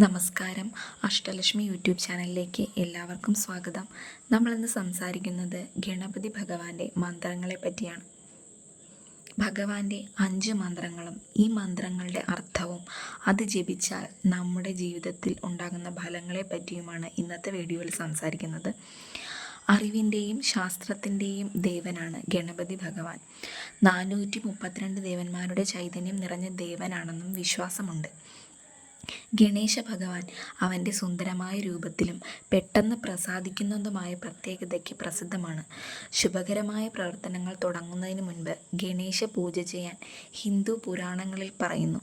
നമസ്കാരം. അഷ്ടലക്ഷ്മി യൂട്യൂബ് ചാനലിലേക്ക് എല്ലാവർക്കും സ്വാഗതം. നമ്മളിന്ന് സംസാരിക്കുന്നത് ഗണപതി ഭഗവാന്റെ മന്ത്രങ്ങളെ പറ്റിയാണ്. ഭഗവാന്റെ 5 മന്ത്രങ്ങളും ഈ മന്ത്രങ്ങളുടെ അർത്ഥവും അത് ജപിച്ചാൽ നമ്മുടെ ജീവിതത്തിൽ ഉണ്ടാകുന്ന ഫലങ്ങളെ പറ്റിയുമാണ് ഇന്നത്തെ വീഡിയോയിൽ സംസാരിക്കുന്നത്. അറിവിൻ്റെയും ശാസ്ത്രത്തിൻ്റെയും ദേവനാണ് ഗണപതി ഭഗവാൻ. 432 ദേവന്മാരുടെ ചൈതന്യം നിറഞ്ഞ ദേവനാണെന്നും വിശ്വാസമുണ്ട്. ഗണേശ ഭഗവാൻ അവൻ്റെ സുന്ദരമായ രൂപത്തിലും പെട്ടെന്ന് പ്രസാദിക്കുന്നതുമായ പ്രത്യേകതയ്ക്ക് പ്രസിദ്ധമാണ്. ശുഭകരമായ പ്രവർത്തനങ്ങൾ തുടങ്ങുന്നതിന് മുൻപ് ഗണേശ പൂജ ചെയ്യാൻ ഹിന്ദു പുരാണങ്ങളിൽ പറയുന്നു.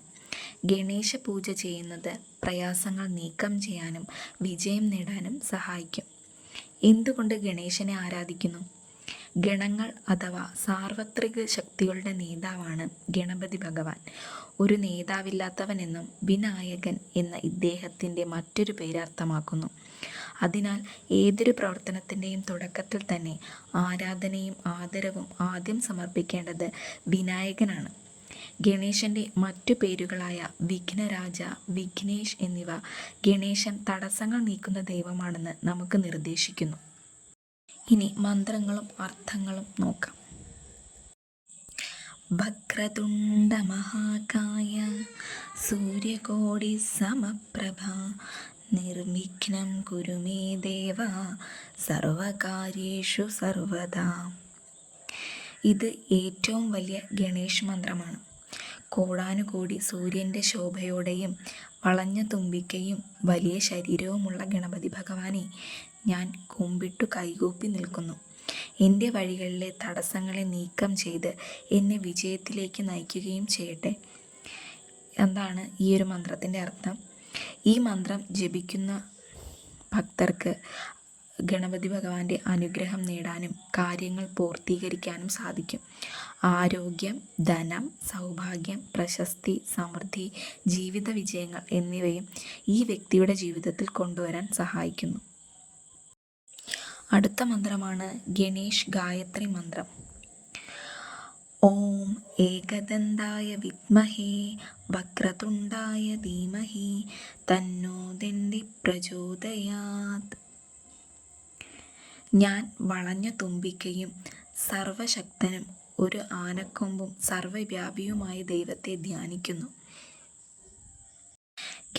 ഗണേശ പൂജ ചെയ്യുന്നത് പ്രയാസങ്ങൾ നീക്കം ചെയ്യാനും വിജയം നേടാനും സഹായിക്കും. എന്തുകൊണ്ട് ഗണേശനെ ആരാധിക്കുന്നു? ഗണങ്ങൾ അഥവാ സാർവത്രിക ശക്തികളുടെ നേതാവാണ് ഗണപതി ഭഗവാൻ. ഒരു നേതാവില്ലാത്തവനെന്നും വിനായകൻ എന്ന ഇദ്ദേഹത്തിൻ്റെ മറ്റൊരു പേര് അർത്ഥമാക്കുന്നു. അതിനാൽ ഏതൊരു പ്രവർത്തനത്തിൻ്റെയും തുടക്കത്തിൽ തന്നെ ആരാധനയും ആദരവും ആദ്യം സമർപ്പിക്കേണ്ടത് വിനായകനാണ്. ഗണേശൻ്റെ മറ്റു പേരുകളായ വിഘ്നരാജ, വിഘ്നേഷ് എന്നിവ ഗണേശൻ തടസ്സങ്ങൾ നീക്കുന്ന ദൈവമാണെന്ന് നമുക്ക് നിർദ്ദേശിക്കുന്നു. ഇനി മന്ത്രങ്ങളും അർത്ഥങ്ങളും നോക്കാം. വക്രതുണ്ട മഹാകായ സൂര്യകോടി സമപ്രഭ നിർവിഘ്നം കുരു മേ ദേവ സർവകാര്യേഷു സർവദാ. ഇത് ഏറ്റവും വലിയ ഗണേഷ് മന്ത്രമാണ്. കോടാനുകോടി സൂര്യൻ്റെ ശോഭയോടെയും വളഞ്ഞ തുമ്പിക്കയും വലിയ ശരീരവുമുള്ള ഗണപതി ഭഗവാനെ ഞാൻ കുമ്പിട്ടു കൈകൂപ്പി നിൽക്കുന്നു. എൻ്റെ വഴികളിലെ തടസ്സങ്ങളെ നീക്കം ചെയ്ത് എന്നെ വിജയത്തിലേക്ക് നയിക്കുകയും ചെയ്യട്ടെ. എന്താണ് ഈ ഒരു മന്ത്രത്തിൻ്റെ അർത്ഥം? ഈ മന്ത്രം ജപിക്കുന്ന ഭക്തർക്ക് ഗണപതി ഭഗവാന്റെ അനുഗ്രഹം നേടാനും കാര്യങ്ങൾ പൂർത്തീകരിക്കാനും സാധിക്കും. ആരോഗ്യം, ധനം, സൗഭാഗ്യം, പ്രശസ്തി, സമൃദ്ധി, ജീവിത വിജയങ്ങൾ എന്നിവയും ഈ വ്യക്തിയുടെ ജീവിതത്തിൽ കൊണ്ടുവരാൻ സഹായിക്കുന്നു. അടുത്ത മന്ത്രമാണ് ഗണേഷ് ഗായത്രി മന്ത്രം. ഓം ഏകദന്തായ വിദ്മഹേ വക്രതുണ്ടായ ധീമഹി തന്നോ ദണ്ഡി പ്രചോദയാത്. ഞാൻ വളഞ്ഞ തുമ്പിക്കയും സർവശക്തനും ഒരു ആനക്കൊമ്പും സർവവ്യാപിയുമായ ദൈവത്തെ ധ്യാനിക്കുന്നു.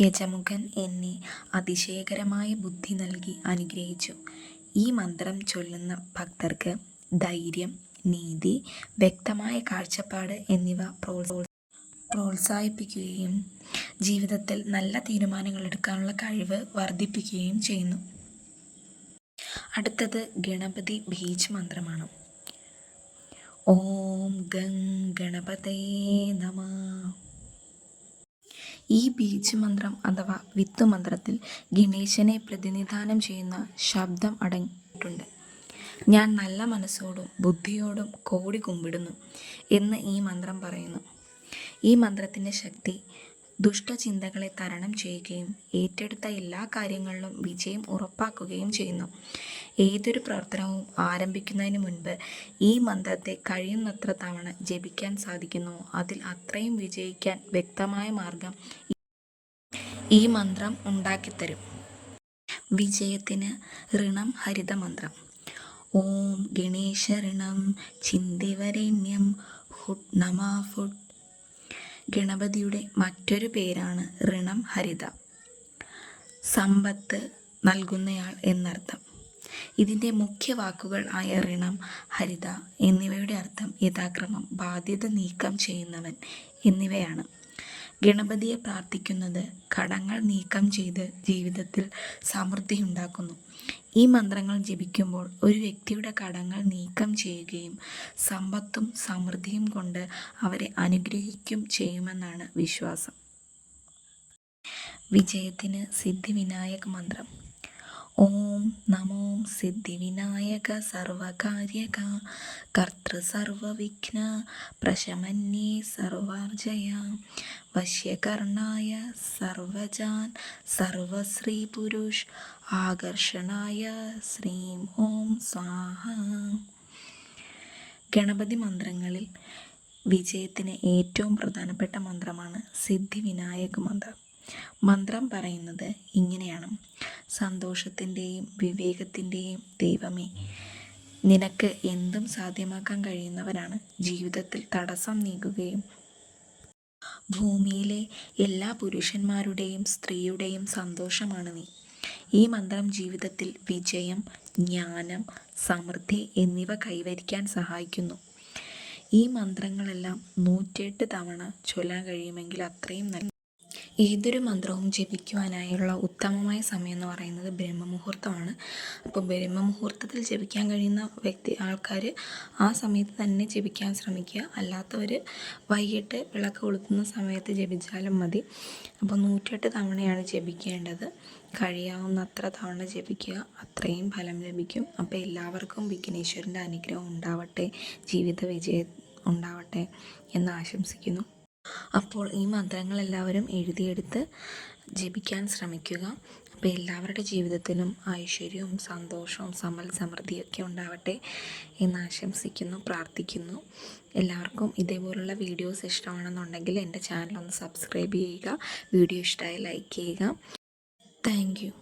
ഗജമുഖൻ എന്നെ അതിശയകരമായ ബുദ്ധി നൽകി അനുഗ്രഹിച്ചു. ഈ മന്ത്രം ചൊല്ലുന്ന ഭക്തർക്ക് ധൈര്യം, നീതി, വ്യക്തമായ കാഴ്ചപ്പാട് എന്നിവ പ്രോത്സാഹിപ്പിക്കുകയും ജീവിതത്തിൽ നല്ല തീരുമാനങ്ങൾ എടുക്കാനുള്ള കഴിവ് വർദ്ധിപ്പിക്കുകയും ചെയ്യുന്നു. അടുത്തത് ഗണപതി ബീജ് മന്ത്രമാണ്. ഓം ഗം ഗണപതയേ നമഃ. ഈ ബീജ് മന്ത്രം അഥവാ വിത്ത് മന്ത്രത്തിൽ ഗണേശനെ പ്രതിനിധാനം ചെയ്യുന്ന ശബ്ദം അടങ്ങിയിട്ടുണ്ട്. ഞാൻ നല്ല മനസ്സോടും ബുദ്ധിയോടും കോടി കുമ്പിടുന്നു എന്ന് ഈ മന്ത്രം പറയുന്നു. ഈ മന്ത്രത്തിൻ്റെ ശക്തി ദുഷ്ടചിന്തകളെ തരണം ചെയ്യുകയും ഏറ്റെടുത്ത എല്ലാ കാര്യങ്ങളിലും വിജയം ഉറപ്പാക്കുകയും ചെയ്യുന്നു. ഏതൊരു പ്രവർത്തനവും ആരംഭിക്കുന്നതിന് മുൻപ് ഈ മന്ത്രത്തെ കഴിയുന്നത്ര തവണ ജപിക്കാൻ സാധിക്കുന്നുവോ അതിൽ അത്രയും വിജയിക്കാൻ വ്യക്തമായ മാർഗം ഈ മന്ത്രം ഉണ്ടാക്കിത്തരും. വിജയത്തിന് ഋണം ഹരിത മന്ത്രം. ഓം ഗണേശ ഋണം ചിന്തിവരേണ്യം ഹുഡ് നമാ ഫുഡ്. ഗണപതിയുടെ മറ്റൊരു പേരാണ് ഋണം ഹരിത. സമ്പത്ത് നൽകുന്നയാൾ എന്നർത്ഥം. ഇതിൻ്റെ മുഖ്യ വാക്കുകൾ ആയ ഋണം, ഹരിത എന്നിവയുടെ അർത്ഥം യഥാക്രമം ബാധ്യത നീക്കം ചെയ്യുന്നവൻ എന്നിവയാണ്. ഗണപതിയെ പ്രാർത്ഥിക്കുന്നത് കടങ്ങൾ നീക്കം ചെയ്ത് ജീവിതത്തിൽ സമൃദ്ധി ഉണ്ടാക്കുന്നു. ഈ മന്ത്രങ്ങൾ ജപിക്കുമ്പോൾ ഒരു വ്യക്തിയുടെ കടങ്ങൾ നീക്കം ചെയ്യുകയും സമ്പത്തും സമൃദ്ധിയും കൊണ്ട് അവരെ അനുഗ്രഹിക്കുകയും ചെയ്യുമെന്നാണ് വിശ്വാസം. വിജയത്തിന് സിദ്ധിവിനായക മന്ത്രം. ഓം നമോ സിദ്ധിവിനായക സർവകാര്യക കർത്തൃ സർവവിഘ്ന പ്രശമന്യേ സർവാർജയ വശ്യകർണായ സർവജാൻ സർവശ്രീ പുരുഷ് ആകർഷണായ ശ്രീം ഓം സ്വാഹ. ഗണപതി മന്ത്രങ്ങളിൽ വിജയത്തിന് ഏറ്റവും പ്രധാനപ്പെട്ട മന്ത്രമാണ് സിദ്ധിവിനായക മന്ത്രം. മന്ത്രം പറയുന്നത് ഇങ്ങനെയാണ്: സന്തോഷത്തിൻ്റെയും വിവേകത്തിൻ്റെയും ദൈവമേ, നിനക്ക് എന്തും സാധ്യമാക്കാൻ കഴിയുന്നവനാണ്. ജീവിതത്തിൽ തടസ്സം നീക്കുകയും ഭൂമിയിലെ എല്ലാ പുരുഷന്മാരുടെയും സ്ത്രീയുടെയും സന്തോഷമാണ് നീ. ഈ മന്ത്രം ജീവിതത്തിൽ വിജയം, ജ്ഞാനം, സമൃദ്ധി എന്നിവ കൈവരിക്കാൻ സഹായിക്കുന്നു. ഈ മന്ത്രങ്ങളെല്ലാം 108 തവണ ചൊല്ലാൻ കഴിയുമെങ്കിൽ അത്രയും നല്ല. ഏതൊരു മന്ത്രവും ജപിക്കുവാനായുള്ള ഉത്തമമായ സമയം എന്ന് പറയുന്നത് ബ്രഹ്മമുഹൂർത്തമാണ്. അപ്പോൾ ബ്രഹ്മമുഹൂർത്തത്തിൽ ജപിക്കാൻ കഴിയുന്ന ആൾക്കാർ ആ സമയത്ത് തന്നെ ജപിക്കാൻ ശ്രമിക്കുക. അല്ലാത്തവർ വൈകിട്ട് വിളക്ക് കൊളുത്തുന്ന സമയത്ത് ജപിച്ചാലും മതി. അപ്പോൾ 108 തവണയാണ് ജപിക്കേണ്ടത്. കഴിയാവുന്നത്ര തവണ ജപിക്കുക, അത്രയും ഫലം ലഭിക്കും. അപ്പോൾ എല്ലാവർക്കും വിഘ്നേശ്വരൻ്റെ അനുഗ്രഹം ഉണ്ടാവട്ടെ, ജീവിത വിജയം ഉണ്ടാവട്ടെ എന്ന് ആശംസിക്കുന്നു. അപ്പോൾ ഈ മന്ത്രങ്ങളെല്ലാവരും എഴുതിയെടുത്ത് ജപിക്കാൻ ശ്രമിക്കുക. അപ്പോൾ എല്ലാവരുടെ ജീവിതത്തിലും ഐശ്വര്യവും സന്തോഷവും സമൃദ്ധിയൊക്കെ ഉണ്ടാവട്ടെ എന്ന് ആശംസിക്കുന്നു, പ്രാർത്ഥിക്കുന്നു. എല്ലാവർക്കും ഇതേപോലുള്ള വീഡിയോസ് ഇഷ്ടമാണെന്നുണ്ടെങ്കിൽ എൻ്റെ ചാനൽ ഒന്ന് സബ്സ്ക്രൈബ് ചെയ്യുക. വീഡിയോ ഇഷ്ടമായി ലൈക്ക് ചെയ്യുക. Thank you.